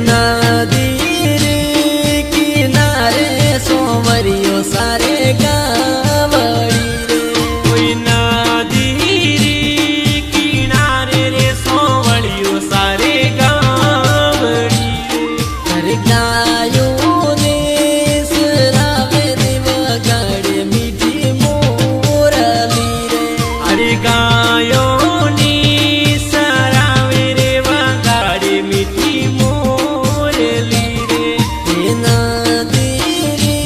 नदी रे किनारे सोमरियो सारे गावड़ी रे कोई नदी रे किनारे रे सोवड़ियो सारे गावड़ी रे गायो ने सरावे देव गाड़े मीठी मोरली रे अरे गायो नी सरावे रे गाड़े मीठी मोरली रे नदी रे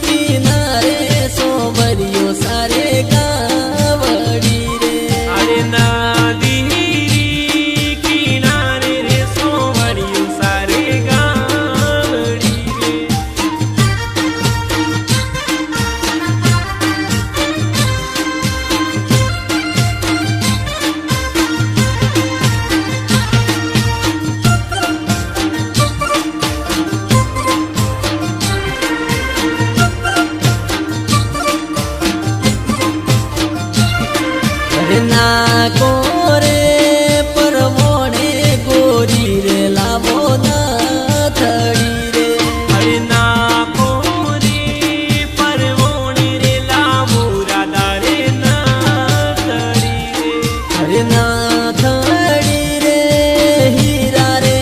किनारे सोमरियो सारे गावड़ी रे अरे नदी रे किनारे रे सोवड़ियो सारे गावड़ी रे ना गोरे परमोणे गोरी रे लावो ना थड़ी रे अरे ना कोरे परवोणी रे लावो राधा रे ना तड़ी रे अरे ना थड़ी रे हीरा रे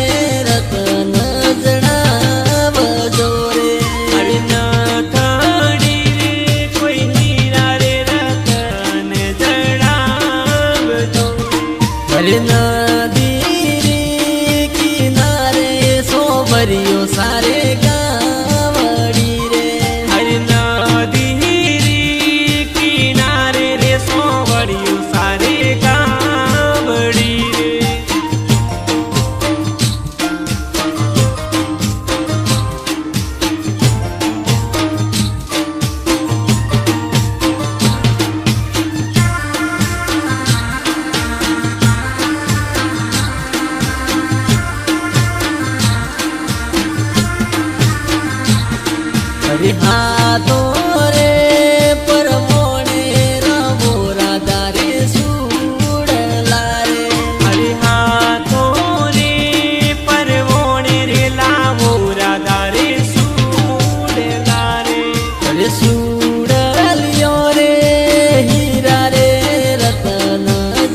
रतन जड़ाव जोरे अरे ना तड़ी रे कोई हीरा रे रतन जड़ाव जो अरे नदी रे किनारे सोमरियो सारे गावड़ी रे अरे नदी रे किनारे रे सोवड़ियो सारे गावड़ी रे अरे हाथों रे परमोणे रामो राधा रे सुड़ला रे अरे हाथों रे परवोणे रे लावो राधा रे सूड़ला रे अरे सुड़लियो रे हीरा रे रतन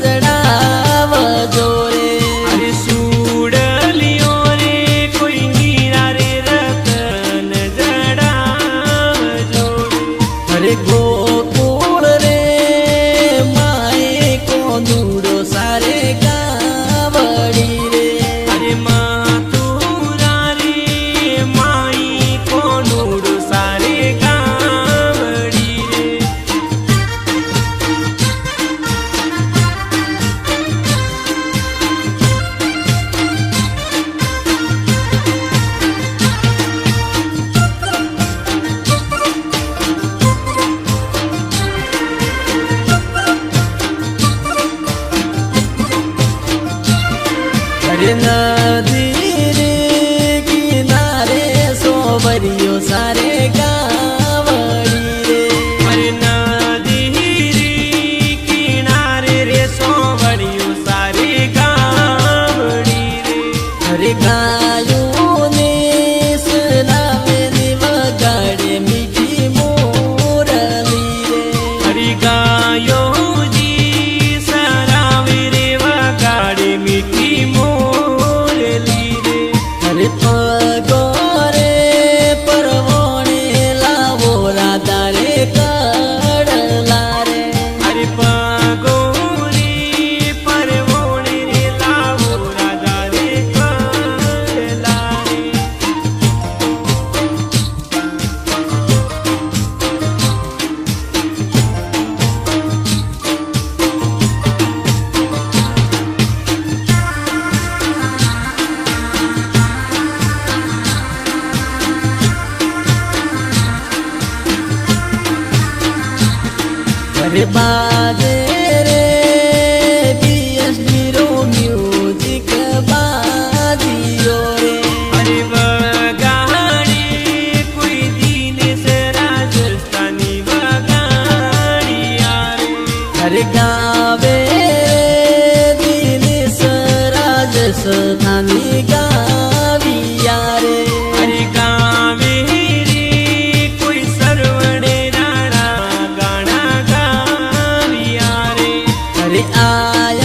जड़ाव जोरे अरे सूड़लियो रे कोई हीरा रे रतन जड़ाव जोड़े अरे गोकुल रे माए को दूरो सारे गावड़ी रे अरे मातुरा रे माई को नूड़ सारे गावड़ी रे अरे नदी रे किनारे सोमरियो सारे गावड़ी रे अरे नदी रे किनारे रे सोवड़ियो सारे गावड़ी रे अरे गायो ने सुनावे देव गाड़े मीठी मोरली रे हरि गायो जी सरावे रे गाड़े मीठी मोरली अरे बाजे रे बीएसडी रो म्यूजिक बाजियो रे अरे वगाड़ी कोई दिनेश राजस्थानी वगाड़ी यारे अरे गावे दिनेश राजस्थानी गाविया रे अरे गावे रे कोई सरवड़े राणा गाना गाविया रे अरे आया